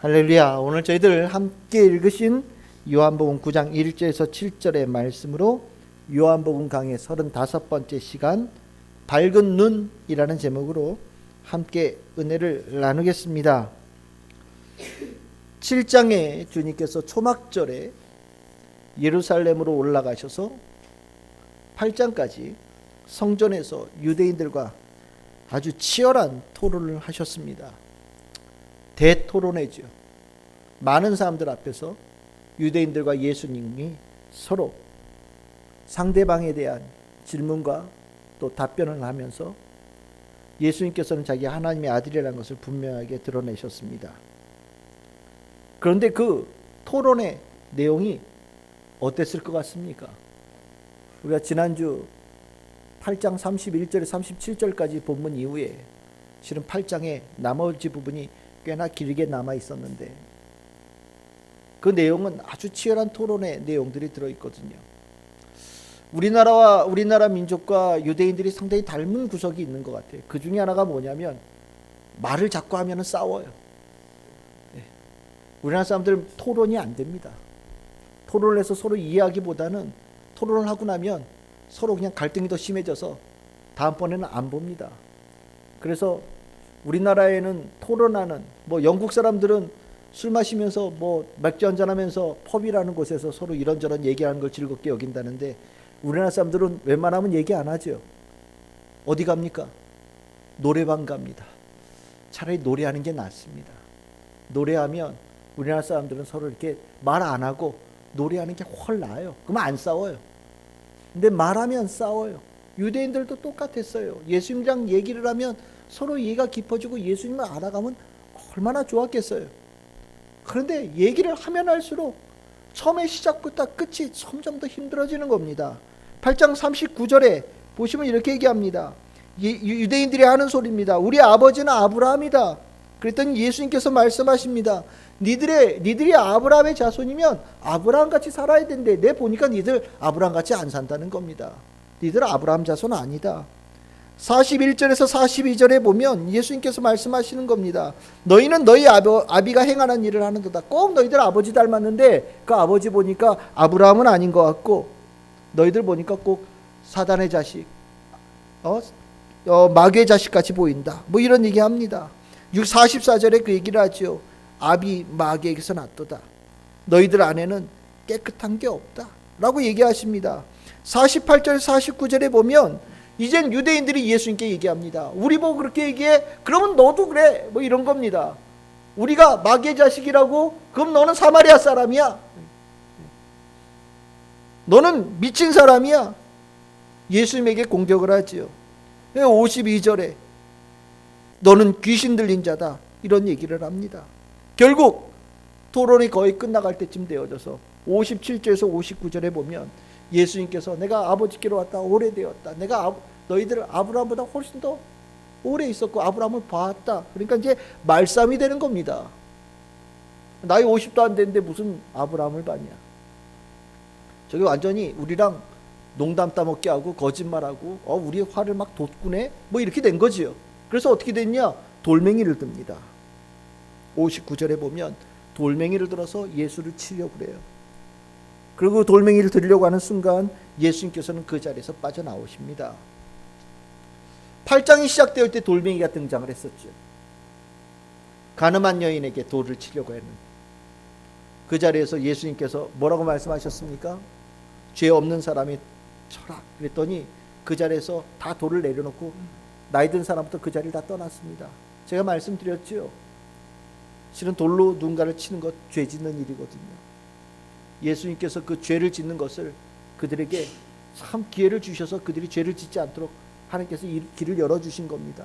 할렐루야. 오늘 저희들 함께 읽으신 요한복음 9장 1절에서 7절의 말씀으로 요한복음 강의 35번째 시간 밝은 눈이라는 제목으로 함께 은혜를 나누겠습니다. 7장에 주님께서 초막절에 예루살렘으로 올라가셔서 8장까지 성전에서 유대인들과 아주 치열한 토론을 하셨습니다. 대토론회죠. 많은 사람들 앞에서 유대인들과 예수님이 서로 상대방에 대한 질문과 또 답변을 하면서 예수님께서는 자기 하나님의 아들이라는 것을 분명하게 드러내셨습니다. 그런데 그 토론의 내용이 어땠을 것 같습니까? 우리가 지난주 8장 31절에 37절까지 본문 이후에 실은 8장의 나머지 부분이 꽤나 길게 남아 있었는데 그 내용은 아주 치열한 토론의 내용들이 들어있거든요. 우리나라 민족과 유대인들이 상당히 닮은 구석이 있는 것 같아요. 그 중에 하나가 뭐냐면 말을 자꾸 하면 싸워요. 우리나라 사람들은 토론이 안 됩니다. 토론을 해서 서로 이해하기보다는 토론을 하고 나면 서로 그냥 갈등이 더 심해져서 다음번에는 안 봅니다. 그래서 우리나라에는 토론하는 영국 사람들은 술 마시면서 맥주 한잔하면서 펍이라는 곳에서 서로 이런저런 얘기하는 걸 즐겁게 여긴다는데 우리나라 사람들은 웬만하면 얘기 안 하죠. 어디 갑니까? 노래방 갑니다. 차라리 노래하는 게 낫습니다. 노래하면 우리나라 사람들은 서로 이렇게 말 안 하고 노래하는 게 훨 나아요. 그러면 안 싸워요. 근데 말하면 싸워요. 유대인들도 똑같았어요. 예수님이랑 얘기를 하면 서로 이해가 깊어지고 예수님을 알아가면 얼마나 좋았겠어요. 그런데 얘기를 하면 할수록 처음에 시작부터 끝이 점점 더 힘들어지는 겁니다. 8장 39절에 보시면 이렇게 얘기합니다. 유대인들이 하는 소리입니다. 우리 아버지는 아브라함이다. 그랬더니 예수님께서 말씀하십니다. 니들이 아브라함의 자손이면 아브라함같이 살아야 된대. 내 보니까 니들 아브라함같이 안 산다는 겁니다. 니들 아브라함 자손 아니다. 41절에서 42절에 보면 예수님께서 말씀하시는 겁니다. 너희는 너희 아비가 행하는 일을 하는도다. 꼭 너희들 아버지 닮았는데 그 아버지 보니까 아브라함은 아닌 것 같고 너희들 보니까 꼭 사단의 자식, 마귀의 자식같이 보인다. 이런 얘기합니다. 44절에 그 얘기를 하죠. 아비 마귀에게서 났도다. 너희들 안에는 깨끗한 게 없다. 라고 얘기하십니다. 48절에서 49절에 보면 이젠 유대인들이 예수님께 얘기합니다. 우리 보고 그렇게 얘기해? 그러면 너도 그래. 이런 겁니다. 우리가 마귀의 자식이라고? 그럼 너는 사마리아 사람이야. 너는 미친 사람이야. 예수님에게 공격을 하지요. 52절에 너는 귀신 들린 자다. 이런 얘기를 합니다. 결국 토론이 거의 끝나갈 때쯤 되어져서 57절에서 59절에 보면 예수님께서 내가 아버지께로 왔다 오래되었다. 내가 너희들 아브라함보다 훨씬 더 오래 있었고 아브라함을 봤다. 그러니까 이제 말싸움이 되는 겁니다. 나이 50도 안 됐는데 무슨 아브라함을 봤냐. 저게 완전히 우리랑 농담 따먹게 하고 거짓말하고 우리 화를 막 돋구네 이렇게 된 거지요. 그래서 어떻게 됐냐. 돌멩이를 듭니다. 59절에 보면 돌멩이를 들어서 예수를 치려고 그래요. 그리고 돌멩이를 들려고 하는 순간 예수님께서는 그 자리에서 빠져나오십니다. 8장이 시작될 때 돌멩이가 등장을 했었죠. 가늠한 여인에게 돌을 치려고 했는 그 자리에서 예수님께서 뭐라고 말씀하셨습니까? 죄 없는 사람이 쳐라 그랬더니 그 자리에서 다 돌을 내려놓고 나이 든 사람부터 그 자리를 다 떠났습니다. 제가 말씀드렸죠. 실은 돌로 누군가를 치는 것 죄 짓는 일이거든요. 예수님께서 그 죄를 짓는 것을 그들에게 참 기회를 주셔서 그들이 죄를 짓지 않도록 하나님께서 이 길을 열어주신 겁니다.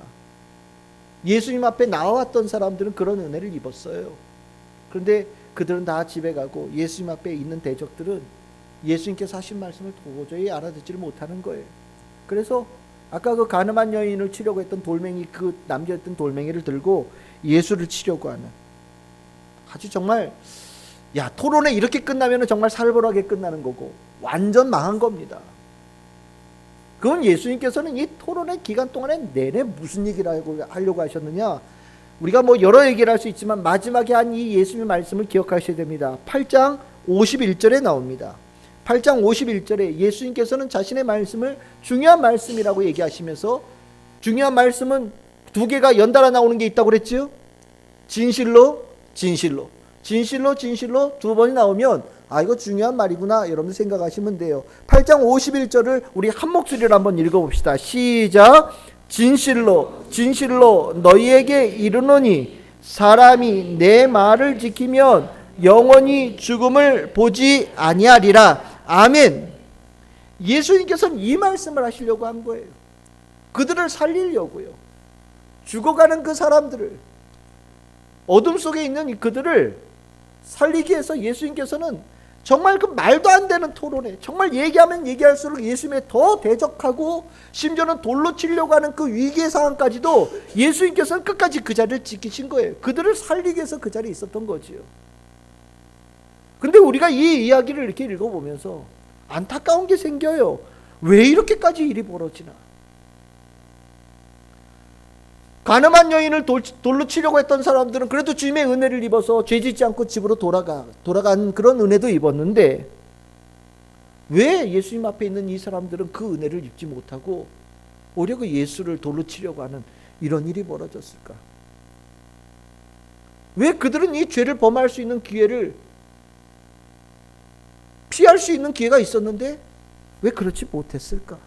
예수님 앞에 나와왔던 사람들은 그런 은혜를 입었어요. 그런데 그들은 다 집에 가고 예수님 앞에 있는 대적들은 예수님께서 하신 말씀을 도저히 알아듣지를 못하는 거예요. 그래서 아까 그 가늠한 여인을 치려고 했던 돌멩이, 그 남겨있던 돌멩이를 들고 예수를 치려고 하는 아주 정말 토론에 이렇게 끝나면 정말 살벌하게 끝나는 거고 완전 망한 겁니다. 그건 예수님께서는 이 토론의 기간 동안에 내내 무슨 얘기를 하려고 하셨느냐. 우리가 뭐 여러 얘기를 할 수 있지만 마지막에 한 이 예수님의 말씀을 기억하셔야 됩니다. 8장 51절에 나옵니다. 8장 51절에 예수님께서는 자신의 말씀을 중요한 말씀이라고 얘기하시면서, 중요한 말씀은 두 개가 연달아 나오는 게 있다고 그랬죠. 진실로 진실로, 진실로 진실로 두 번이 나오면 이거 중요한 말이구나 여러분 생각하시면 돼요. 8장 51절을 우리 한 목소리로 한번 읽어봅시다. 시작. 진실로 진실로 너희에게 이르노니 사람이 내 말을 지키면 영원히 죽음을 보지 아니하리라. 아멘. 예수님께서는 이 말씀을 하시려고 한 거예요. 그들을 살리려고요. 죽어가는 그 사람들을, 어둠 속에 있는 그들을 살리기 위해서 예수님께서는 정말 그 말도 안 되는 토론에, 정말 얘기하면 얘기할수록 예수님에 더 대적하고 심지어는 돌로 치려고 하는 그 위기의 상황까지도 예수님께서는 끝까지 그 자리를 지키신 거예요. 그들을 살리기 위해서 그 자리에 있었던 거지요. 근데 우리가 이 이야기를 이렇게 읽어보면서 안타까운 게 생겨요. 왜 이렇게까지 일이 벌어지나? 가늠한 여인을 돌로 치려고 했던 사람들은 그래도 주님의 은혜를 입어서 죄짓지 않고 집으로 돌아간 그런 은혜도 입었는데, 왜 예수님 앞에 있는 이 사람들은 그 은혜를 입지 못하고 오히려 그 예수를 돌로 치려고 하는 이런 일이 벌어졌을까? 왜 그들은 이 죄를 범할 수 있는 기회를 피할 수 있는 기회가 있었는데 왜 그렇지 못했을까?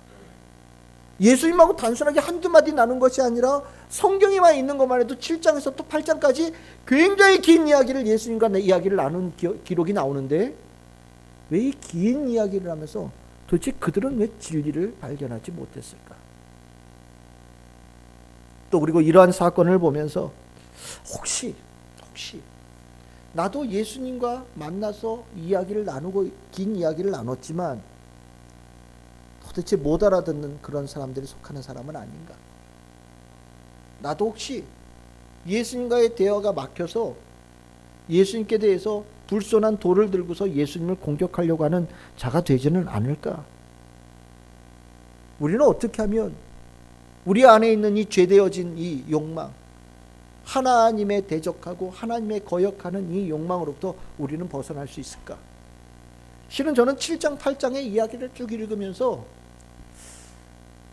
예수님하고 단순하게 한두 마디 나눈 것이 아니라 성경에만 있는 것만 해도 7장에서 또 8장까지 굉장히 긴 이야기를, 예수님과 이야기를 나눈 기록이 나오는데 왜 이 긴 이야기를 하면서 도대체 그들은 왜 진리를 발견하지 못했을까? 또 그리고 이러한 사건을 보면서 혹시 나도 예수님과 만나서 이야기를 나누고 긴 이야기를 나눴지만 도대체 못 알아듣는 그런 사람들이 속하는 사람은 아닌가? 나도 혹시 예수님과의 대화가 막혀서 예수님께 대해서 불손한 돌을 들고서 예수님을 공격하려고 하는 자가 되지는 않을까? 우리는 어떻게 하면 우리 안에 있는 이 죄되어진 이 욕망, 하나님에 대적하고 하나님에 거역하는 이 욕망으로부터 우리는 벗어날 수 있을까? 실은 저는 7장 8장의 이야기를 쭉 읽으면서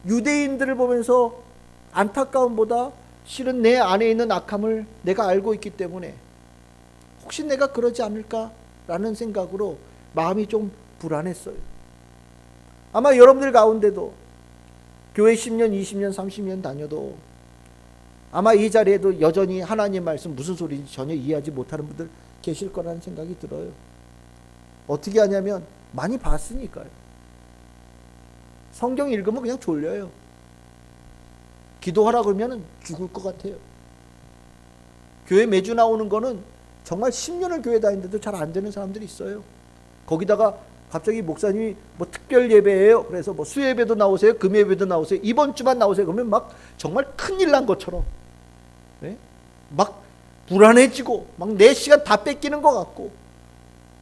유대인들을 보면서 안타까움보다 실은 내 안에 있는 악함을 내가 알고 있기 때문에 혹시 내가 그러지 않을까라는 생각으로 마음이 좀 불안했어요. 아마 여러분들 가운데도 교회 10년, 20년, 30년 다녀도 아마 이 자리에도 여전히 하나님 말씀 무슨 소리인지 전혀 이해하지 못하는 분들 계실 거라는 생각이 들어요. 어떻게 하냐면 많이 봤으니까요. 성경 읽으면 그냥 졸려요. 기도하라 그러면 죽을 것 같아요. 교회 매주 나오는 거는 정말 10년을 교회 다니는데도 잘 안 되는 사람들이 있어요. 거기다가 갑자기 목사님이 뭐 특별 예배예요. 그래서 뭐 수예배도 나오세요. 금예배도 나오세요. 이번 주만 나오세요. 그러면 막 정말 큰일 난 것처럼, 네? 막 불안해지고 막 내 시간 다 뺏기는 것 같고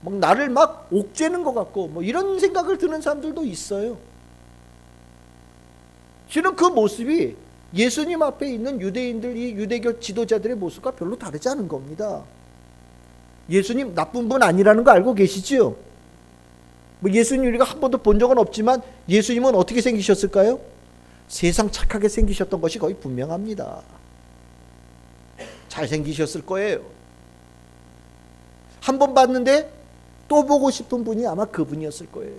막 나를 막 옥죄는 것 같고 뭐 이런 생각을 드는 사람들도 있어요. 실은 그 모습이 예수님 앞에 있는 유대인들, 이 유대교 지도자들의 모습과 별로 다르지 않은 겁니다. 예수님 나쁜 분 아니라는 거 알고 계시지요? 뭐 예수님 우리가 한 번도 본 적은 없지만 예수님은 어떻게 생기셨을까요? 세상 착하게 생기셨던 것이 거의 분명합니다. 잘생기셨을 거예요. 한 번 봤는데 또 보고 싶은 분이 아마 그분이었을 거예요.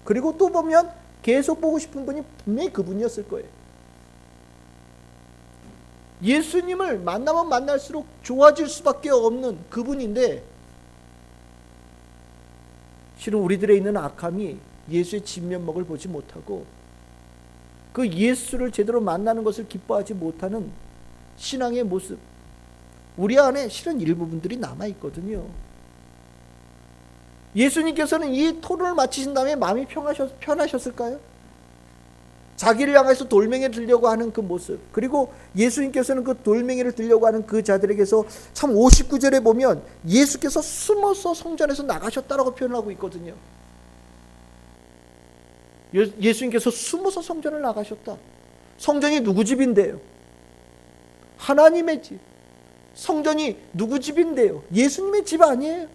그리고 또 보면 계속 보고 싶은 분이 분명히 그분이었을 거예요. 예수님을 만나면 만날수록 좋아질 수밖에 없는 그분인데 실은 우리들에 있는 악함이 예수의 진면목을 보지 못하고 그 예수를 제대로 만나는 것을 기뻐하지 못하는 신앙의 모습, 우리 안에 실은 일부분들이 남아있거든요. 예수님께서는 이 토론을 마치신 다음에 마음이 편하셨을까요? 자기를 향해서 돌멩이를 들려고 하는 그 모습, 그리고 예수님께서는 그 돌멩이를 들려고 하는 그 자들에게서 참 59절에 보면 예수께서 숨어서 성전에서 나가셨다라고 표현하고 있거든요. 예수님께서 숨어서 성전을 나가셨다. 성전이 누구 집인데요? 하나님의 집. 성전이 누구 집인데요? 예수님의 집 아니에요?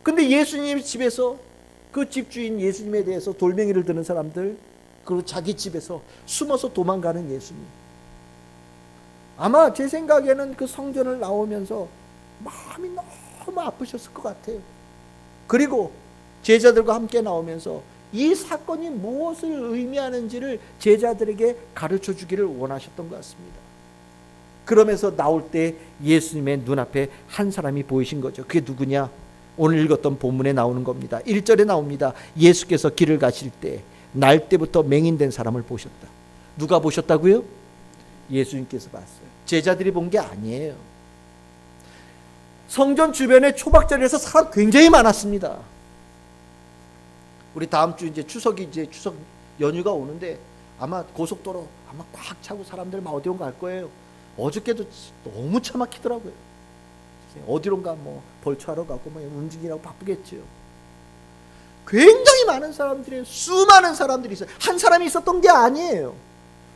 근데 예수님의 집에서 그 집주인 예수님에 대해서 돌멩이를 드는 사람들, 그리고 자기 집에서 숨어서 도망가는 예수님. 아마 제 생각에는 그 성전을 나오면서 마음이 너무 아프셨을 것 같아요. 그리고 제자들과 함께 나오면서 이 사건이 무엇을 의미하는지를 제자들에게 가르쳐 주기를 원하셨던 것 같습니다. 그러면서 나올 때 예수님의 눈앞에 한 사람이 보이신 거죠. 그게 누구냐? 오늘 읽었던 본문에 나오는 겁니다. 1절에 나옵니다. 예수께서 길을 가실 때 날 때부터 맹인된 사람을 보셨다. 누가 보셨다고요? 예수님께서 봤어요. 제자들이 본 게 아니에요. 성전 주변에 초막절에서 사람 굉장히 많았습니다. 우리 다음 주 이제 추석 연휴가 오는데 아마 고속도로 아마 꽉 차고 사람들 막 어디로 갈 거예요. 어저께도 너무 차 막히더라고요. 어디론가 뭐 벌초하러 가고 뭐 움직이라고 바쁘겠죠. 굉장히 많은 사람들이, 수많은 사람들이 있어요. 한 사람이 있었던 게 아니에요.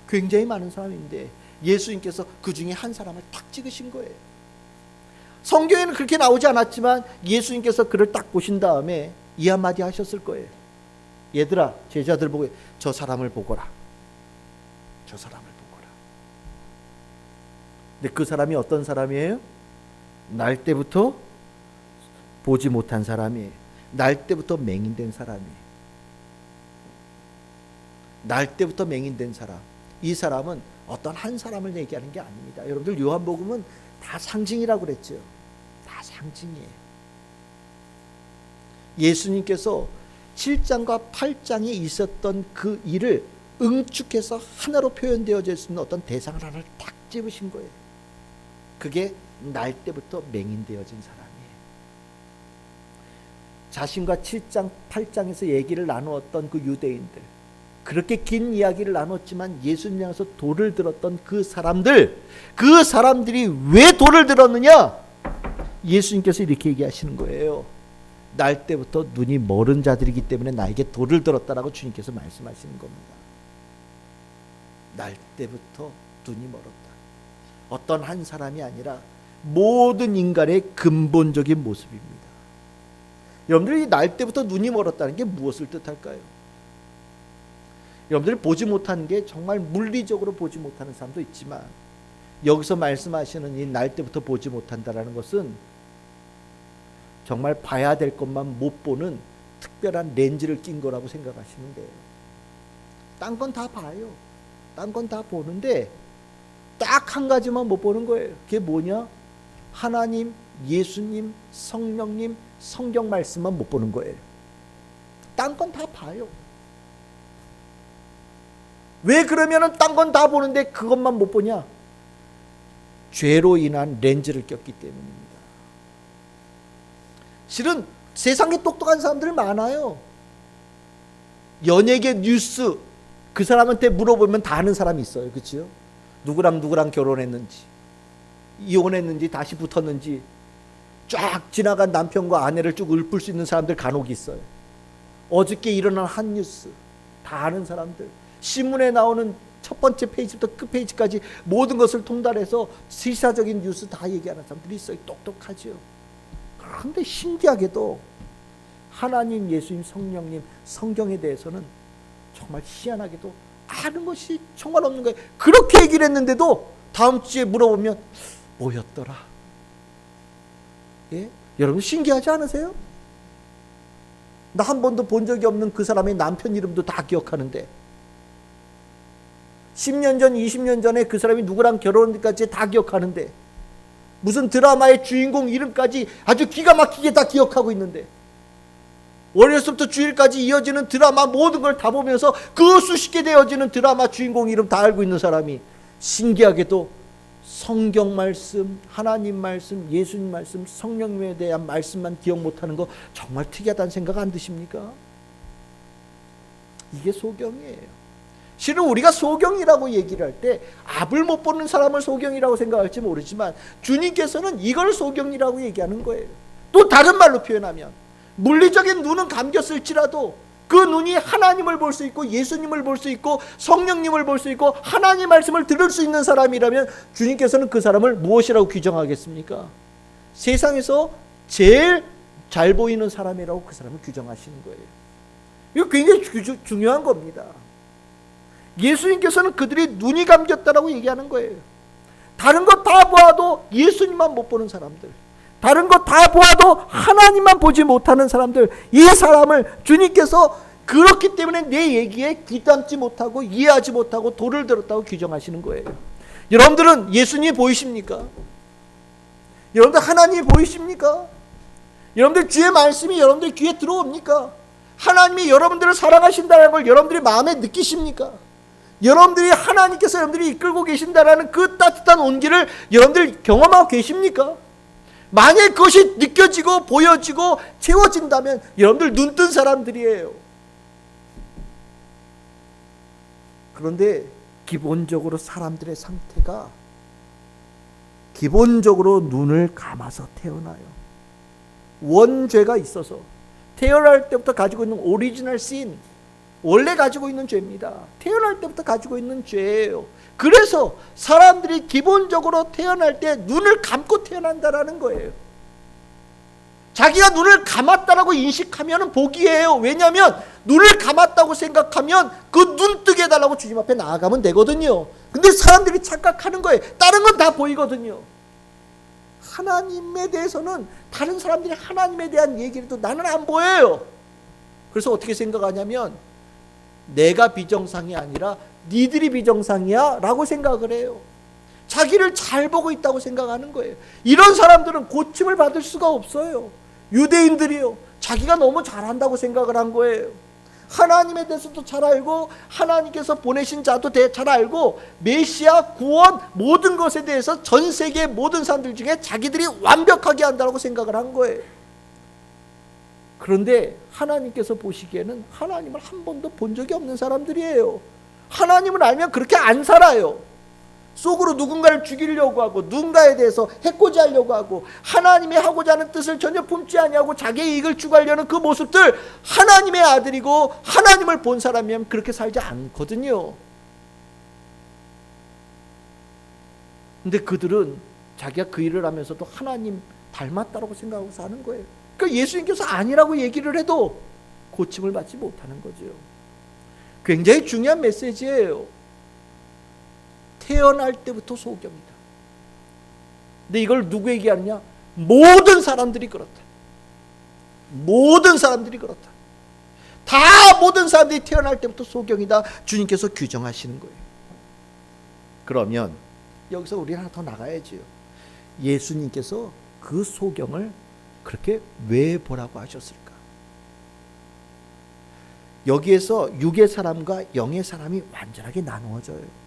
굉장히 많은 사람인데 예수님께서 그 중에 한 사람을 딱 찍으신 거예요. 성경에는 그렇게 나오지 않았지만 예수님께서 그를 딱 보신 다음에 이 한마디 하셨을 거예요. 얘들아, 제자들 보고 저 사람을 보거라. 저 사람을 보거라. 근데 그 사람이 어떤 사람이에요? 날 때부터 보지 못한 사람이에요. 날 때부터 맹인된 사람이에요. 날 때부터 맹인된 사람. 이 사람은 어떤 한 사람을 얘기하는 게 아닙니다. 여러분들 요한복음은 다 상징이라고 그랬죠. 다 상징이에요. 예수님께서 7장과 8장에 있었던 그 일을 응축해서 하나로 표현되어져 있는 어떤 대상을 하나를 딱 집으신 거예요. 그게 날 때부터 맹인되어진 사람이에요. 자신과 7장, 8장에서 얘기를 나누었던 그 유대인들, 그렇게 긴 이야기를 나눴지만 예수님 향해서 돌을 들었던 그 사람들이 왜 돌을 들었느냐? 예수님께서 이렇게 얘기하시는 거예요. 날 때부터 눈이 멀은 자들이기 때문에 나에게 돌을 들었다라고 주님께서 말씀하시는 겁니다. 날 때부터 눈이 멀었다. 어떤 한 사람이 아니라 모든 인간의 근본적인 모습입니다. 여러분들이 날 때부터 눈이 멀었다는 게 무엇을 뜻할까요? 여러분들이 보지 못하는 게 정말 물리적으로 보지 못하는 사람도 있지만 여기서 말씀하시는 이 날 때부터 보지 못한다라는 것은 정말 봐야 될 것만 못 보는 특별한 렌즈를 낀 거라고 생각하시면 돼요. 딴 건 다 봐요. 딴 건 다 보는데 딱 한 가지만 못 보는 거예요. 그게 뭐냐? 하나님, 예수님, 성령님, 성경 말씀만 못 보는 거예요. 딴 건 다 봐요. 왜 그러면은 딴 건 다 보는데 그것만 못 보냐? 죄로 인한 렌즈를 꼈기 때문입니다. 실은 세상에 똑똑한 사람들 많아요. 연예계 뉴스 그 사람한테 물어보면 다 아는 사람이 있어요. 그렇죠? 누구랑 결혼했는지, 이혼했는지, 다시 붙었는지 쫙 지나간 남편과 아내를 쭉 읊을 수 있는 사람들 간혹 있어요. 어저께 일어난 한 뉴스 다 아는 사람들, 신문에 나오는 첫 번째 페이지부터 끝 페이지까지 모든 것을 통달해서 시사적인 뉴스 다 얘기하는 사람들이 있어요. 똑똑하죠. 그런데 신기하게도 하나님, 예수님, 성령님, 성경에 대해서는 정말 희한하게도 아는 것이 정말 없는 거예요. 그렇게 얘기를 했는데도 다음 주에 물어보면 뭐였더라? 예? 여러분 신기하지 않으세요? 나 한 번도 본 적이 없는 그 사람의 남편 이름도 다 기억하는데 10년 전, 20년 전에 그 사람이 누구랑 결혼까지 다 기억하는데 무슨 드라마의 주인공 이름까지 아주 기가 막히게 다 기억하고 있는데 월요일부터 주일까지 이어지는 드라마 모든 걸 다 보면서 그 수십 개 되어지는 드라마 주인공 이름 다 알고 있는 사람이 신기하게도 성경 말씀, 하나님 말씀, 예수님 말씀, 성령님에 대한 말씀만 기억 못하는 거 정말 특이하다는 생각 안 드십니까? 이게 소경이에요. 실은 우리가 소경이라고 얘기를 할 때 앞을 못 보는 사람을 소경이라고 생각할지 모르지만 주님께서는 이걸 소경이라고 얘기하는 거예요. 또 다른 말로 표현하면 물리적인 눈은 감겼을지라도 그 눈이 하나님을 볼 수 있고 예수님을 볼 수 있고 성령님을 볼 수 있고 하나님 말씀을 들을 수 있는 사람이라면 주님께서는 그 사람을 무엇이라고 규정하겠습니까? 세상에서 제일 잘 보이는 사람이라고 그 사람을 규정하시는 거예요. 이거 굉장히 중요한 겁니다. 예수님께서는 그들이 눈이 감겼다라고 얘기하는 거예요. 다른 것 다 보아도 예수님만 못 보는 사람들, 다른 것 다 보아도 하나님만 보지 못하는 사람들, 이 사람을 주님께서 그렇기 때문에 내 얘기에 귀담지 못하고 이해하지 못하고 돌을 들었다고 규정하시는 거예요. 여러분들은 예수님이 보이십니까? 여러분들 하나님이 보이십니까? 여러분들 주의 말씀이 여러분들 귀에 들어옵니까? 하나님이 여러분들을 사랑하신다는 걸 여러분들이 마음에 느끼십니까? 여러분들이 하나님께서 여러분들이 이끌고 계신다라는 그 따뜻한 온기를 여러분들 경험하고 계십니까? 만약 그것이 느껴지고 보여지고 채워진다면 여러분들 눈뜬 사람들이에요. 그런데 기본적으로 사람들의 상태가 기본적으로 눈을 감아서 태어나요. 원죄가 있어서 태어날 때부터 가지고 있는 오리지널 신, 원래 가지고 있는 죄입니다. 태어날 때부터 가지고 있는 죄예요. 그래서 사람들이 기본적으로 태어날 때 눈을 감고 태어난다라는 거예요. 자기가 눈을 감았다라고 인식하면 복이에요. 왜냐하면 눈을 감았다고 생각하면 그 눈 뜨게 해달라고 주님 앞에 나아가면 되거든요. 근데 사람들이 착각하는 거예요. 다른 건 다 보이거든요. 하나님에 대해서는 다른 사람들이 하나님에 대한 얘기를 해도 나는 안 보여요. 그래서 어떻게 생각하냐면 내가 비정상이 아니라 니들이 비정상이야 라고 생각을 해요. 자기를 잘 보고 있다고 생각하는 거예요. 이런 사람들은 고침을 받을 수가 없어요. 유대인들이요, 자기가 너무 잘한다고 생각을 한 거예요. 하나님에 대해서도 잘 알고 하나님께서 보내신 자도 잘 알고 메시아, 구원, 모든 것에 대해서 전 세계 모든 사람들 중에 자기들이 완벽하게 한다고 생각을 한 거예요. 그런데 하나님께서 보시기에는 하나님을 한 번도 본 적이 없는 사람들이에요. 하나님을 알면 그렇게 안 살아요. 속으로 누군가를 죽이려고 하고 누군가에 대해서 해코지 하려고 하고 하나님이 하고자 하는 뜻을 전혀 품지 아니하고 자기의 이익을 추구하려는 그 모습들, 하나님의 아들이고 하나님을 본 사람이면 그렇게 살지 않거든요. 근데 그들은 자기가 그 일을 하면서도 하나님 닮았다라고 생각하고 사는 거예요. 그러니까 예수님께서 아니라고 얘기를 해도 고침을 받지 못하는 거죠. 굉장히 중요한 메시지예요. 태어날 때부터 소경이다. 근데 이걸 누구에게 하느냐? 모든 사람들이 그렇다. 모든 사람들이 그렇다. 다 모든 사람들이 태어날 때부터 소경이다. 주님께서 규정하시는 거예요. 그러면 여기서 우리 하나 더 나가야지요. 예수님께서 그 소경을 그렇게 왜 보라고 하셨을까? 여기에서 육의 사람과 영의 사람이 완전하게 나누어져요.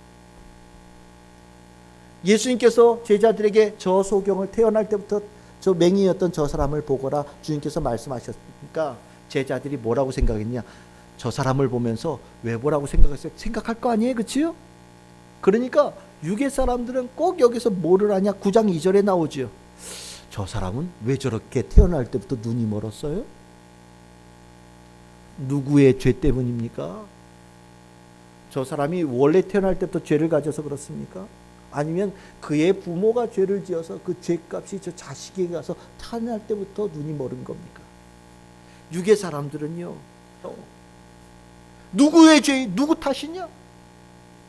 예수님께서 제자들에게 저 소경을 태어날 때부터 저 맹인이었던 저 사람을 보거라 주님께서 말씀하셨으니까 제자들이 뭐라고 생각했냐? 저 사람을 보면서 왜 보라고 생각했어요? 생각할 거 아니에요, 그치요? 그러니까 육의 사람들은 꼭 여기서 뭐를 하냐? 9장 2절에 나오죠. 저 사람은 왜 저렇게 태어날 때부터 눈이 멀었어요? 누구의 죄 때문입니까? 저 사람이 원래 태어날 때부터 죄를 가져서 그렇습니까? 아니면 그의 부모가 죄를 지어서 그 죄값이 저 자식에게 가서 태어날 때부터 눈이 멀은 겁니까? 육의 사람들은요, 누구의 죄, 누구 탓이냐?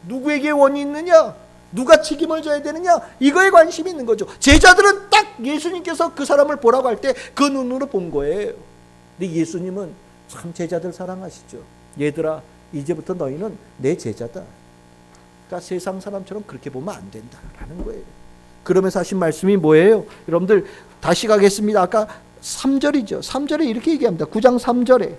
누구에게 원이 있느냐? 누가 책임을 져야 되느냐? 이거에 관심이 있는 거죠. 제자들은 딱 예수님께서 그 사람을 보라고 할 때 그 눈으로 본 거예요. 근데 예수님은 참 제자들 사랑하시죠. 얘들아, 이제부터 너희는 내 제자다. 그러니까 세상 사람처럼 그렇게 보면 안 된다라는 거예요. 그러면서 하신 말씀이 뭐예요? 여러분들 다시 가겠습니다. 아까 3절이죠. 3절에 이렇게 얘기합니다. 9장 3절에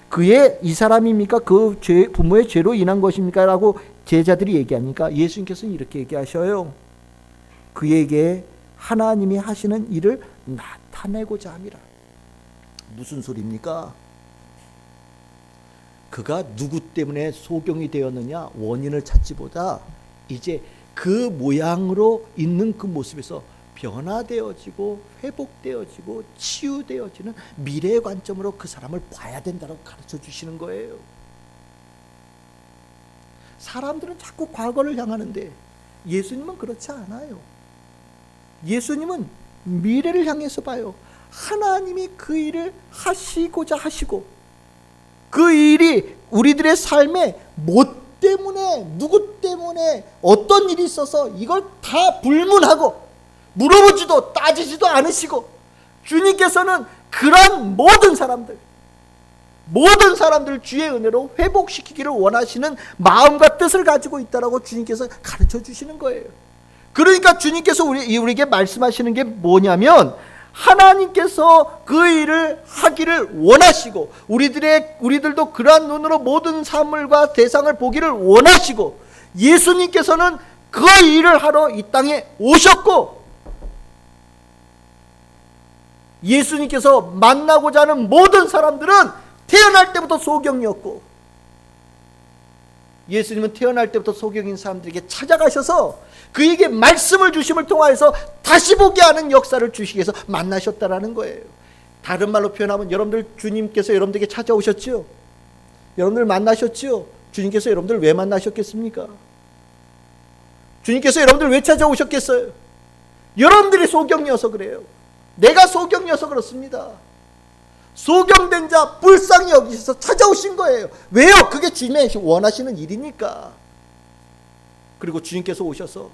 그의 이 사람입니까? 그 부모의 죄로 인한 것입니까? 라고 제자들이 얘기하니까 예수님께서는 이렇게 얘기하셔요. 그에게 하나님이 하시는 일을 나타내고자 함이라. 무슨 소리입니까? 그가 누구 때문에 소경이 되었느냐 원인을 찾지보다 이제 그 모양으로 있는 그 모습에서 변화되어지고 회복되어지고 치유되어지는 미래의 관점으로 그 사람을 봐야 된다고 가르쳐 주시는 거예요. 사람들은 자꾸 과거를 향하는데 예수님은 그렇지 않아요. 예수님은 미래를 향해서 봐요. 하나님이 그 일을 하시고자 하시고 그 일이 우리들의 삶에 뭐 때문에, 누구 때문에, 어떤 일이 있어서 이걸 다 불문하고 물어보지도 따지지도 않으시고 주님께서는 그런 모든 사람들 주의 은혜로 회복시키기를 원하시는 마음과 뜻을 가지고 있다라고 주님께서 가르쳐 주시는 거예요. 그러니까 주님께서 우리에게 말씀하시는 게 뭐냐면 하나님께서 그 일을 하기를 원하시고 우리들도 그러한 눈으로 모든 사물과 대상을 보기를 원하시고 예수님께서는 그 일을 하러 이 땅에 오셨고 예수님께서 만나고자 하는 모든 사람들은 태어날 때부터 소경이었고 예수님은 태어날 때부터 소경인 사람들에게 찾아가셔서 그에게 말씀을 주심을 통하여서 다시 보게 하는 역사를 주시기 위해서 만나셨다라는 거예요. 다른 말로 표현하면 여러분들 주님께서 여러분들에게 찾아오셨죠? 여러분들 만나셨죠? 주님께서 여러분들 왜 만나셨겠습니까? 주님께서 여러분들 왜 찾아오셨겠어요? 여러분들이 소경이어서 그래요. 내가 소경이어서 그렇습니다. 소경된 자 불쌍히 여기셔서 찾아오신 거예요. 왜요? 그게 주님의 원하시는 일이니까. 그리고 주님께서 오셔서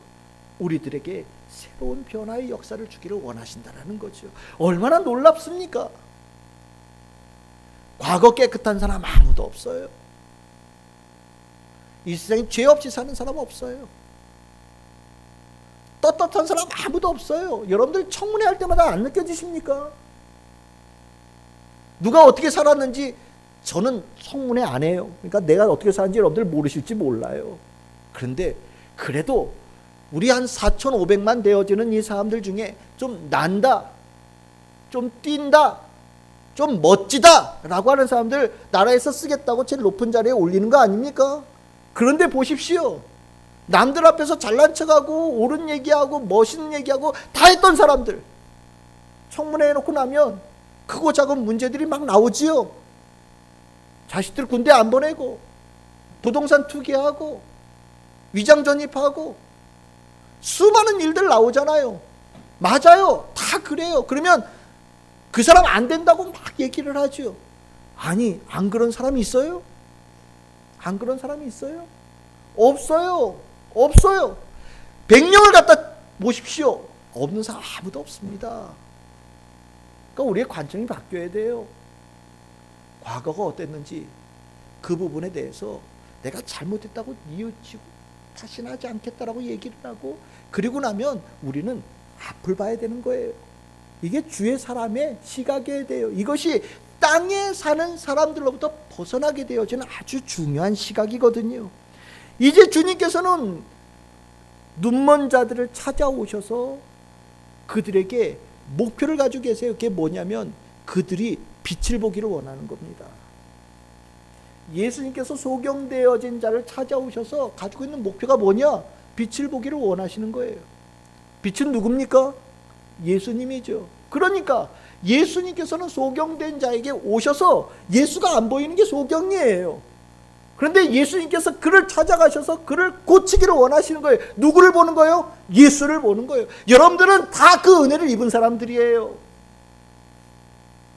우리들에게 새로운 변화의 역사를 주기를 원하신다는 거죠. 얼마나 놀랍습니까? 과거 깨끗한 사람 아무도 없어요. 이 세상에 죄 없이 사는 사람 없어요. 떳떳한 사람 아무도 없어요. 여러분들 청문회 할 때마다 안 느껴지십니까? 누가 어떻게 살았는지 저는 청문회 안 해요. 그러니까 내가 어떻게 사는지 여러분들 모르실지 몰라요. 그런데 그래도 우리 한 4,500만 되어지는 이 사람들 중에 좀 난다, 좀 뛴다, 좀 멋지다 라고 하는 사람들 나라에서 쓰겠다고 제일 높은 자리에 올리는 거 아닙니까? 그런데 보십시오. 남들 앞에서 잘난 척하고 옳은 얘기하고 멋있는 얘기하고 다 했던 사람들 청문회 해놓고 나면 크고 작은 문제들이 막 나오지요. 자식들 군대 안 보내고 부동산 투기하고 위장 전입하고 수많은 일들 나오잖아요. 맞아요. 다 그래요. 그러면 그 사람 안 된다고 막 얘기를 하죠. 아니, 안 그런 사람이 있어요? 안 그런 사람이 있어요? 없어요. 없어요. 100명을 갖다 보십시오. 없는 사람 아무도 없습니다. 그러니까 우리의 관점이 바뀌어야 돼요. 과거가 어땠는지 그 부분에 대해서 내가 잘못했다고 뉘우치고 다시는 하지 않겠다라고 얘기를 하고 그리고 나면 우리는 앞을 봐야 되는 거예요. 이게 주의 사람의 시각이어야 돼요. 이것이 땅에 사는 사람들로부터 벗어나게 되어지는 아주 중요한 시각이거든요. 이제 주님께서는 눈먼 자들을 찾아오셔서 그들에게 목표를 가지고 계세요. 그게 뭐냐면 그들이 빛을 보기를 원하는 겁니다. 예수님께서 소경되어진 자를 찾아오셔서 가지고 있는 목표가 뭐냐? 빛을 보기를 원하시는 거예요. 빛은 누굽니까? 예수님이죠. 그러니까 예수님께서는 소경된 자에게 오셔서 예수가 안 보이는 게 소경이에요. 그런데 예수님께서 그를 찾아가셔서 그를 고치기를 원하시는 거예요. 누구를 보는 거예요? 예수를 보는 거예요. 여러분들은 다 그 은혜를 입은 사람들이에요.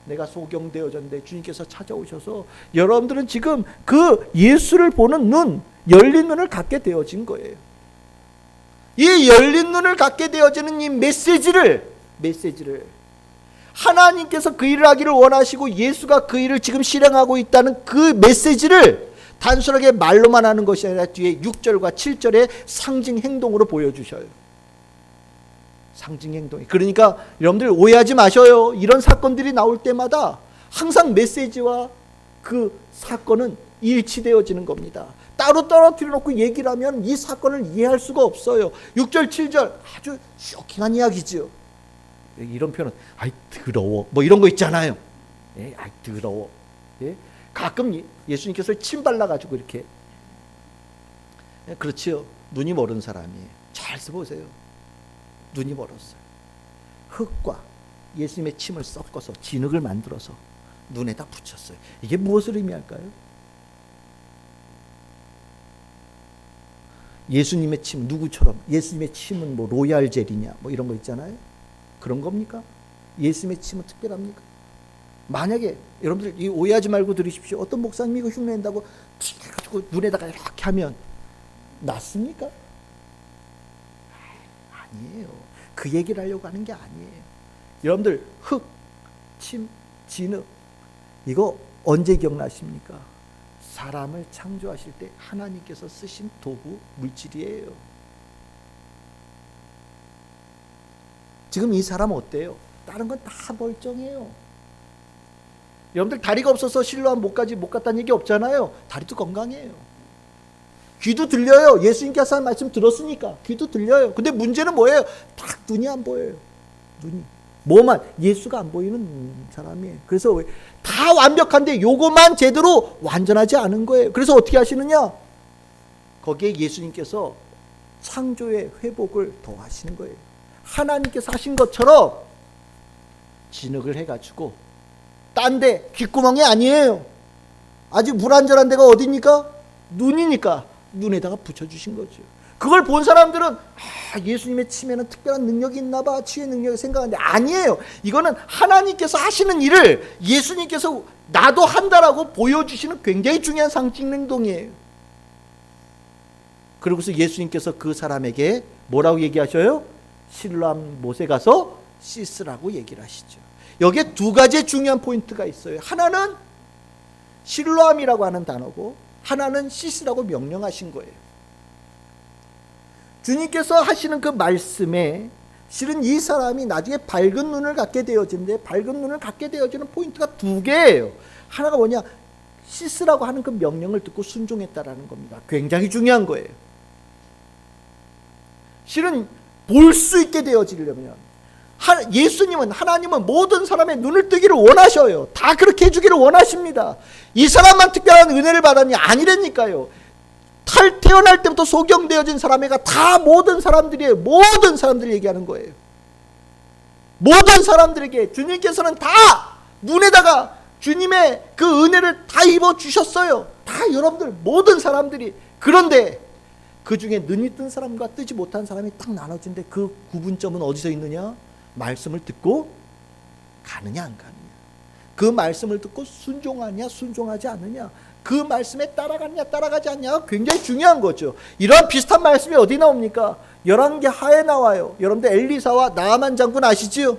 내가 소경되어졌는데 주님께서 찾아오셔서 여러분들은 지금 그 예수를 보는 눈, 열린 눈을 갖게 되어진 거예요. 이 열린 눈을 갖게 되어지는 이 메시지를 하나님께서 그 일을 하기를 원하시고 예수가 그 일을 지금 실행하고 있다는 그 메시지를 단순하게 말로만 하는 것이 아니라 뒤에 6절과 7절의 상징 행동으로 보여주셔요. 상징 행동이. 그러니까 여러분들 오해하지 마셔요. 이런 사건들이 나올 때마다 항상 메시지와 그 사건은 일치되어지는 겁니다. 따로 떨어뜨려 놓고 얘기를 하면 이 사건을 이해할 수가 없어요. 6절 7절 아주 쇼킹한 이야기죠. 이런 표현은 아이 더러워 뭐 이런 거 있잖아요. 예, 아이 더러워. 예? 가끔 예수님께서 침 발라가지고 이렇게. 그렇지요. 눈이 멀은 사람이에요. 잘 써보세요. 눈이 멀었어요. 흙과 예수님의 침을 섞어서 진흙을 만들어서 눈에다 붙였어요. 이게 무엇을 의미할까요? 예수님의 침, 누구처럼? 예수님의 침은 뭐 로얄 젤이냐 뭐 이런 거 있잖아요. 그런 겁니까? 예수님의 침은 특별합니까? 만약에 여러분들 이 오해하지 말고 들으십시오. 어떤 목사님이 이거 흉내낸다고 튀겨가지고 눈에다가 이렇게 하면 낫습니까? 아니에요. 그 얘기를 하려고 하는 게 아니에요. 여러분들 흙, 침, 진흙 이거 언제 기억나십니까? 사람을 창조하실 때 하나님께서 쓰신 도구 물질이에요. 지금 이 사람 어때요? 다른 건 다 멀쩡해요. 여러분들 다리가 없어서 실로암 못까지 못 갔다는 얘기 없잖아요. 다리도 건강해요. 귀도 들려요. 예수님께서 한 말씀 들었으니까 귀도 들려요. 근데 문제는 뭐예요? 딱 눈이 안 보여요. 눈이. 뭐만 예수가 안 보이는 사람이에요. 그래서 다 완벽한데 요거만 제대로 완전하지 않은 거예요. 그래서 어떻게 하시느냐? 거기에 예수님께서 창조의 회복을 더하시는 거예요. 하나님께서 하신 것처럼 진흙을 해가지고 딴 데 귓구멍이 아니에요. 아직 불완전한 데가 어디입니까? 눈이니까 눈에다가 붙여주신 거죠. 그걸 본 사람들은 예수님의 침에는 특별한 능력이 있나 봐, 치유의 능력을 생각하는데 아니에요. 이거는 하나님께서 하시는 일을 예수님께서 나도 한다라고 보여주시는 굉장히 중요한 상징 행동이에요. 그러고서 예수님께서 그 사람에게 뭐라고 얘기하셔요? 실로암 못에 가서 씻으라고 얘기를 하시죠. 여기에 두 가지의 중요한 포인트가 있어요. 하나는 실로암이라고 하는 단어고 하나는 씻으라고 명령하신 거예요. 주님께서 하시는 그 말씀에 실은 이 사람이 나중에 밝은 눈을 갖게 되어지는데 밝은 눈을 갖게 되어지는 포인트가 두 개예요. 하나가 뭐냐? 씻으라고 하는 그 명령을 듣고 순종했다라는 겁니다. 굉장히 중요한 거예요. 실은 볼 수 있게 되어지려면 예수님은 하나님은 모든 사람의 눈을 뜨기를 원하셔요. 다 그렇게 해주기를 원하십니다. 이 사람만 특별한 은혜를 받았냐? 아니라니까요. 태어날 때부터 소경되어진 사람애가 다 모든 사람들이에요. 모든 사람들이 얘기하는 거예요. 모든 사람들에게 주님께서는 다 눈에다가 주님의 그 은혜를 다 입어주셨어요. 다 여러분들 모든 사람들이. 그런데 그 중에 눈이 뜬 사람과 뜨지 못한 사람이 딱 나눠진데 그 구분점은 어디서 있느냐? 말씀을 듣고 가느냐 안 가느냐. 그 말씀을 듣고 순종하냐 순종하지 않느냐. 그 말씀에 따라가느냐 따라가지 않냐가 굉장히 중요한 거죠. 이런 비슷한 말씀이 어디 나옵니까? 열왕기 하에 나와요. 여러분들 엘리사와 나아만 장군 아시지요?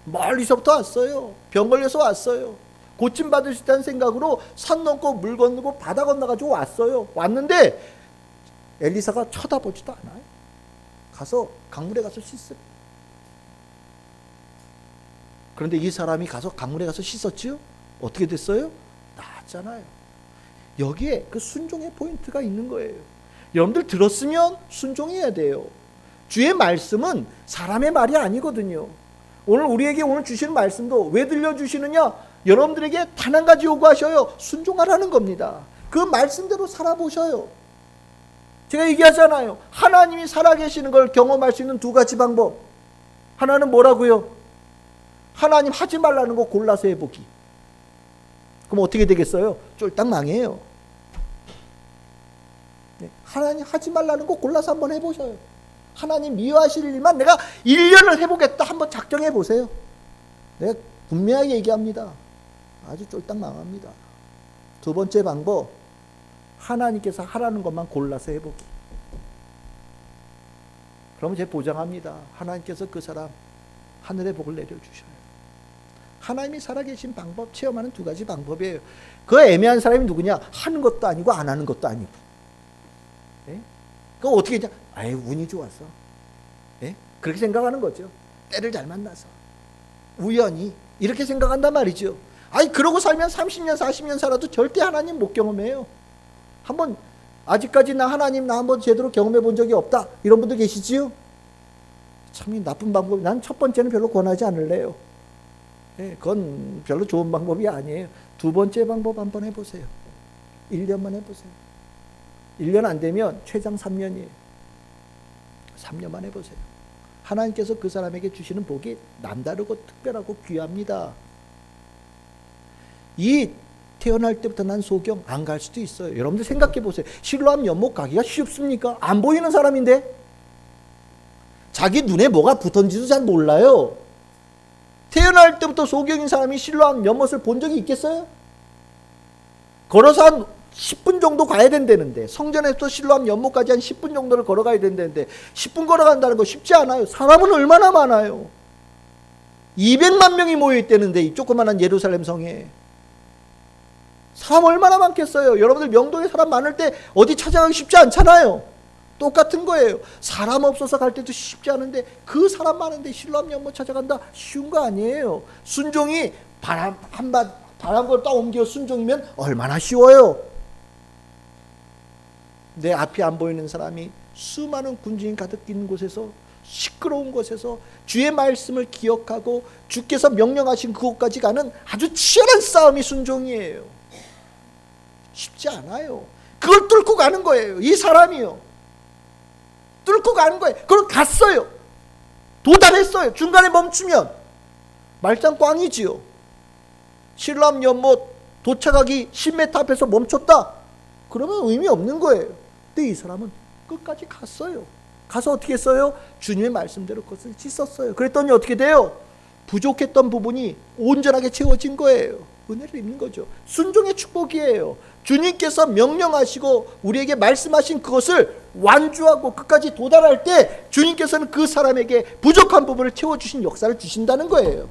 멀리서부터 왔어요. 병 걸려서 왔어요. 고침 받을 수 있다는 생각으로 산 넘고 물 건너고 바다 건너가지고 왔어요. 왔는데 엘리사가 쳐다보지도 않아요. 가서 강물에 가서 씻어요. 그런데 이 사람이 가서 강물에 가서 씻었지요? 어떻게 됐어요? 나았잖아요. 여기에 그 순종의 포인트가 있는 거예요. 여러분들 들었으면 순종해야 돼요. 주의 말씀은 사람의 말이 아니거든요. 오늘 우리에게 오늘 주시는 말씀도 왜 들려주시느냐? 여러분들에게 단 한 가지 요구하셔요. 순종하라는 겁니다. 그 말씀대로 살아보셔요. 제가 얘기하잖아요. 하나님이 살아계시는 걸 경험할 수 있는 두 가지 방법. 하나는 뭐라고요? 하나님 하지 말라는 거 골라서 해보기. 그럼 어떻게 되겠어요? 쫄딱 망해요. 하나님 하지 말라는 거 골라서 한번 해보셔요. 하나님 미워하실 일만 내가 1년을 해보겠다. 한번 작정해 보세요. 내가 분명하게 얘기합니다. 아주 쫄딱 망합니다. 두 번째 방법, 하나님께서 하라는 것만 골라서 해보기. 그러면 제가 보장합니다. 하나님께서 그 사람 하늘의 복을 내려주셔요. 하나님이 살아계신 방법, 체험하는 두 가지 방법이에요. 그 애매한 사람이 누구냐? 하는 것도 아니고 안 하는 것도 아니고. 예? 그럼 어떻게 했냐? 아유, 운이 좋았어. 예? 그렇게 생각하는 거죠. 때를 잘 만나서. 우연히. 이렇게 생각한단 말이죠. 아니, 그러고 살면 30년, 40년 살아도 절대 하나님 못 경험해요. 한번, 아직까지 나 하나님 나 한번 제대로 경험해 본 적이 없다. 이런 분들 계시지요? 참 나쁜 방법. 난 첫 번째는 별로 권하지 않을래요. 예, 그건 별로 좋은 방법이 아니에요. 두 번째 방법 한번 해보세요. 1년만 해보세요. 1년 안 되면 최장 3년이에요. 3년만 해보세요. 하나님께서 그 사람에게 주시는 복이 남다르고 특별하고 귀합니다. 이 태어날 때부터 난 소경 안 갈 수도 있어요. 여러분들 생각해 보세요. 실로암 연못 가기가 쉽습니까? 안 보이는 사람인데 자기 눈에 뭐가 붙었는지도 잘 몰라요. 태어날 때부터 소경인 사람이 실로암 연못을 본 적이 있겠어요? 걸어서 한 10분 정도 가야 된다는데, 성전에서 실로암 연못까지 한 10분 정도를 걸어가야 된다는데 10분 걸어간다는 거 쉽지 않아요. 사람은 얼마나 많아요. 200만 명이 모여있다는데 이 조그만한 예루살렘 성에 사람 얼마나 많겠어요. 여러분들 명동에 사람 많을 때 어디 찾아가기 쉽지 않잖아요. 똑같은 거예요. 사람 없어서 갈 때도 쉽지 않은데 그 사람 많은데 실로암 연못 찾아간다 쉬운 거 아니에요. 순종이 바람 걸 딱 옮겨 순종이면 얼마나 쉬워요. 내 앞이 안 보이는 사람이 수많은 군중이 가득 있는 곳에서, 시끄러운 곳에서 주의 말씀을 기억하고 주께서 명령하신 그곳까지 가는 아주 치열한 싸움이 순종이에요. 쉽지 않아요. 그걸 뚫고 가는 거예요. 이 사람이요. 뚫고 가는 거예요. 그걸 갔어요. 도달했어요. 중간에 멈추면 말짱 꽝이지요. 실로암 연못 도착하기 10m 앞에서 멈췄다. 그러면 의미 없는 거예요. 근데 이 사람은 끝까지 갔어요. 가서 어떻게 했어요? 주님의 말씀대로 그것을 씻었어요. 그랬더니 어떻게 돼요? 부족했던 부분이 온전하게 채워진 거예요. 은혜를 입는 거죠. 순종의 축복이에요. 주님께서 명령하시고 우리에게 말씀하신 그것을 완주하고 끝까지 도달할 때 주님께서는 그 사람에게 부족한 부분을 채워주신 역사를 주신다는 거예요.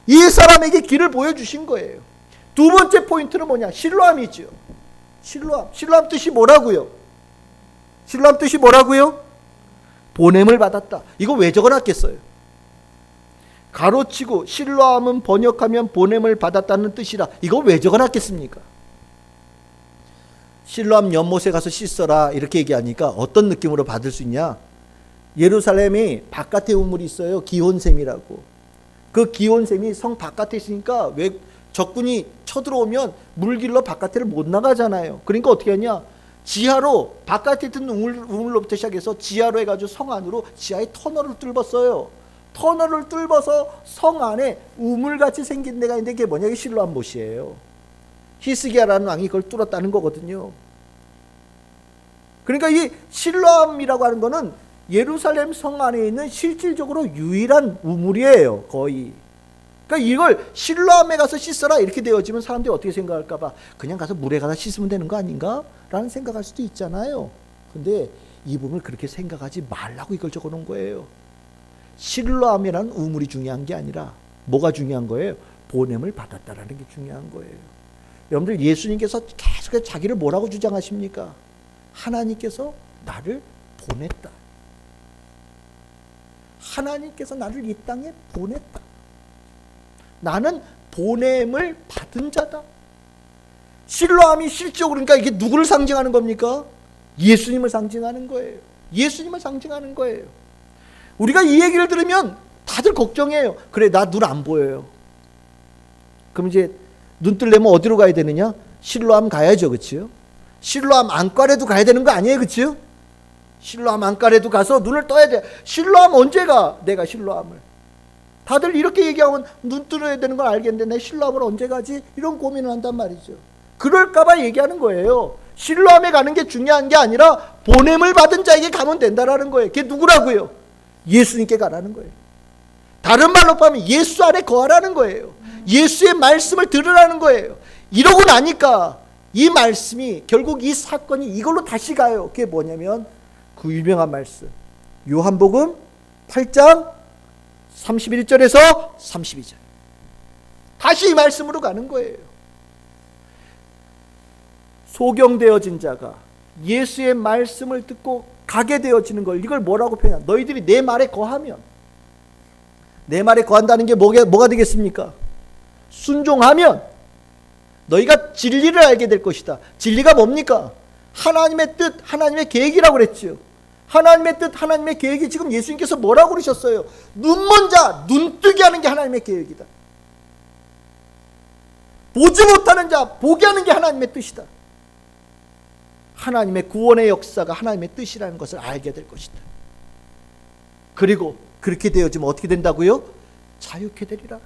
이 사람에게 길을 보여주신 거예요. 두 번째 포인트는 뭐냐? 실로암이죠. 실로암 뜻이 뭐라고요? 실로암 뜻이 뭐라고요? 보냄을 받았다. 이거 왜 적어놨겠어요? 가로치고 실로암은 번역하면 보냄을 받았다는 뜻이라. 이거 왜 적어놨겠습니까? 실로암 연못에 가서 씻어라 이렇게 얘기하니까 어떤 느낌으로 받을 수 있냐? 예루살렘이 바깥에 우물이 있어요. 기혼샘이라고. 그 기혼샘이 성 바깥에 있으니까 왜 적군이 쳐들어오면 물길로 바깥을 못 나가잖아요. 그러니까 어떻게 하냐? 지하로, 바깥에 있던 우물로부터 시작해서 지하로 해가지고 성 안으로 지하에 터널을 뚫었어요. 터널을 뚫어서 성 안에 우물같이 생긴 데가 있는데 그게 뭐냐? 이게 실로암 못이에요. 히스기야라는 왕이 그걸 뚫었다는 거거든요. 그러니까 이 실로암이라고 하는 거는 예루살렘 성 안에 있는 실질적으로 유일한 우물이에요. 거의. 그러니까 이걸 실로암에 가서 씻어라 이렇게 되어지면 사람들이 어떻게 생각할까 봐 그냥 가서 물에 가서 씻으면 되는 거 아닌가? 라는 생각할 수도 있잖아요. 근데 이 부분을 그렇게 생각하지 말라고 이걸 적어 놓은 거예요. 실로암이라는 우물이 중요한 게 아니라 뭐가 중요한 거예요? 보냄을 받았다라는 게 중요한 거예요. 여러분들 예수님께서 계속 자기를 뭐라고 주장하십니까? 하나님께서 나를 보냈다. 하나님께서 나를 이 땅에 보냈다. 나는 보냄을 받은 자다. 실로암이 실적으로 그러니까 이게 누구를 상징하는 겁니까? 예수님을 상징하는 거예요. 예수님을 상징하는 거예요. 우리가 이 얘기를 들으면 다들 걱정해요. 그래, 나 눈 안 보여요. 그럼 이제 눈 뜨려면 어디로 가야 되느냐? 실로암 가야죠. 그렇죠? 실로암 안과에도 가야 되는 거 아니에요. 그렇죠? 실로암 안과에도 가서 눈을 떠야 돼. 실로암 언제 가? 내가 실로암을. 다들 이렇게 얘기하면 눈 뜨려야 되는 걸 알겠는데 내 실로암을 언제 가지? 이런 고민을 한단 말이죠. 그럴까봐 얘기하는 거예요. 실로암에 가는 게 중요한 게 아니라 보냄을 받은 자에게 가면 된다라는 거예요. 그게 누구라고요? 예수님께 가라는 거예요. 다른 말로 하면 예수 안에 거하라는 거예요. 예수의 말씀을 들으라는 거예요. 이러고 나니까 이 말씀이 결국 이 사건이 이걸로 다시 가요. 그게 뭐냐면 그 유명한 말씀 요한복음 8장 31절에서 32절 다시 이 말씀으로 가는 거예요. 소경되어진 자가 예수의 말씀을 듣고 가게 되어지는 걸 이걸 뭐라고 표현하냐? 너희들이 내 말에 거하면, 내 말에 거한다는 게 뭐가 되겠습니까? 순종하면 너희가 진리를 알게 될 것이다. 진리가 뭡니까? 하나님의 뜻, 하나님의 계획이라고 그랬죠. 하나님의 뜻, 하나님의 계획이 지금 예수님께서 뭐라고 그러셨어요? 눈먼 자 눈 뜨게 하는 게 하나님의 계획이다. 보지 못하는 자 보게 하는 게 하나님의 뜻이다. 하나님의 구원의 역사가 하나님의 뜻이라는 것을 알게 될 것이다. 그리고 그렇게 되어지면 어떻게 된다고요? 자유케 되리라.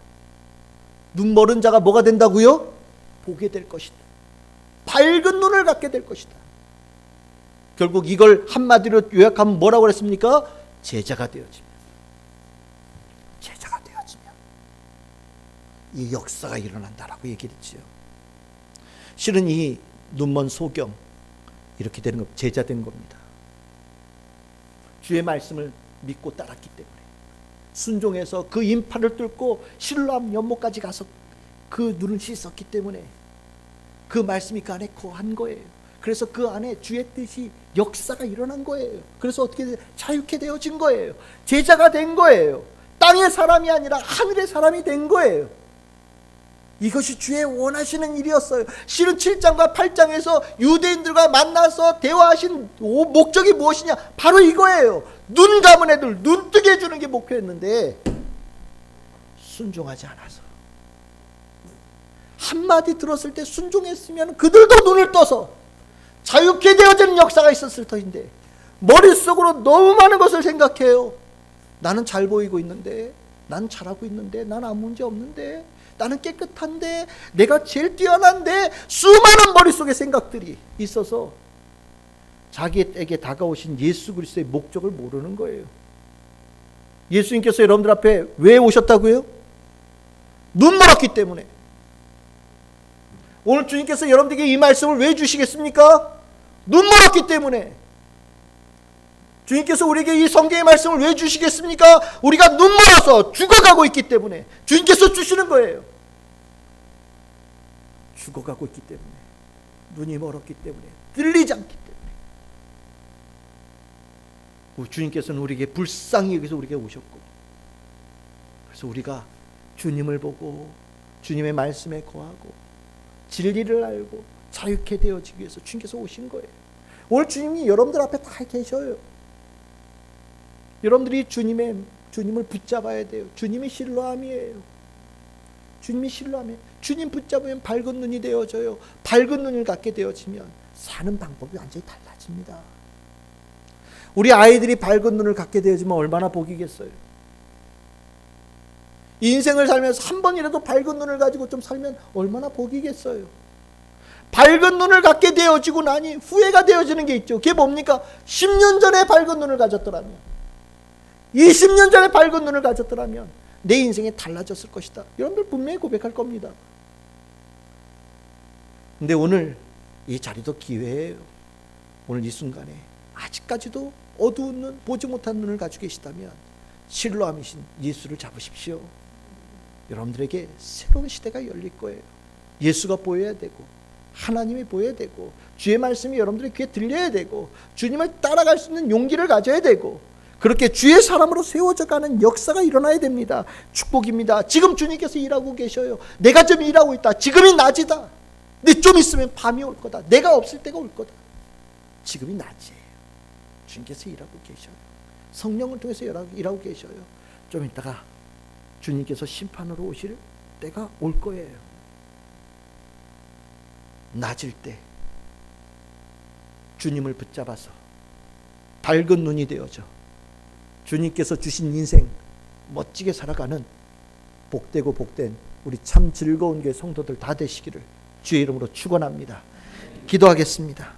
눈 멀은 자가 뭐가 된다고요? 보게 될 것이다. 밝은 눈을 갖게 될 것이다. 결국 이걸 한마디로 요약하면 뭐라고 그랬습니까? 제자가 되어지면 이 역사가 일어난다라고 얘기를 했지요. 실은 이 눈먼 소경 이렇게 되는 것, 제자 된 겁니다. 주의 말씀을 믿고 따랐기 때문에, 순종해서 그 인파를 뚫고 실로암 연못까지 가서 그 눈을 씻었기 때문에 그 말씀이 그 안에 거한 거예요. 그래서 그 안에 주의 뜻이 역사가 일어난 거예요. 그래서 어떻게 자유케 되어진 거예요. 제자가 된 거예요. 땅의 사람이 아니라 하늘의 사람이 된 거예요. 이것이 주의 원하시는 일이었어요. 실은 7장과 8장에서 유대인들과 만나서 대화하신 목적이 무엇이냐? 바로 이거예요. 눈 감은 애들 눈 뜨게 해주는 게 목표였는데 순종하지 않아서, 한마디 들었을 때 순종했으면 그들도 눈을 떠서 자유케 되어지는 역사가 있었을 터인데, 머릿속으로 너무 많은 것을 생각해요. 나는 잘 보이고 있는데, 난 잘하고 있는데, 난 아무 문제 없는데, 나는 깨끗한데, 내가 제일 뛰어난데, 수많은 머릿속에 생각들이 있어서 자기에게 다가오신 예수 그리스도의 목적을 모르는 거예요. 예수님께서 여러분들 앞에 왜 오셨다고요? 눈 멀었기 때문에. 오늘 주님께서 여러분들에게 이 말씀을 왜 주시겠습니까? 눈 멀었기 때문에. 주님께서 우리에게 이 성경의 말씀을 왜 주시겠습니까? 우리가 눈 멀어서 죽어가고 있기 때문에 주님께서 주시는 거예요. 죽어가고 있기 때문에, 눈이 멀었기 때문에, 들리지 않기 때문에 주님께서는 우리에게 불쌍히 여기서 우리에게 오셨고, 그래서 우리가 주님을 보고 주님의 말씀에 거하고 진리를 알고 자유케 되어지기 위해서 주님께서 오신 거예요. 오늘 주님이 여러분들 앞에 다 계셔요. 여러분들이 주님을 붙잡아야 돼요. 주님이 실로암이에요. 주님이 실로암이에요. 주님 붙잡으면 밝은 눈이 되어져요. 밝은 눈을 갖게 되어지면 사는 방법이 완전히 달라집니다. 우리 아이들이 밝은 눈을 갖게 되어지면 얼마나 복이겠어요. 인생을 살면서 한 번이라도 밝은 눈을 가지고 좀 살면 얼마나 복이겠어요. 밝은 눈을 갖게 되어지고 나니 후회가 되어지는 게 있죠. 그게 뭡니까? 10년 전에 밝은 눈을 가졌더라면, 20년 전에 밝은 눈을 가졌더라면 내 인생이 달라졌을 것이다. 여러분들 분명히 고백할 겁니다. 근데 오늘 이 자리도 기회예요. 오늘 이 순간에 아직까지도 어두운 눈, 보지 못한 눈을 가지고 계시다면 실로암이신 예수를 잡으십시오. 여러분들에게 새로운 시대가 열릴 거예요. 예수가 보여야 되고, 하나님이 보여야 되고, 주의 말씀이 여러분들의 귀에 들려야 되고, 주님을 따라갈 수 있는 용기를 가져야 되고, 그렇게 주의 사람으로 세워져가는 역사가 일어나야 됩니다. 축복입니다. 지금 주님께서 일하고 계셔요. 내가 좀 일하고 있다. 지금이 낮이다. 근데 좀 있으면 밤이 올 거다. 내가 없을 때가 올 거다. 지금이 낮이에요. 주님께서 일하고 계셔요. 성령을 통해서 일하고 계셔요. 좀 있다가 주님께서 심판으로 오실 때가 올 거예요. 낮을 때 주님을 붙잡아서 밝은 눈이 되어져 주님께서 주신 인생 멋지게 살아가는 복되고 복된 우리 참 즐거운 교회 성도들 다 되시기를 주의 이름으로 축원합니다. 기도하겠습니다.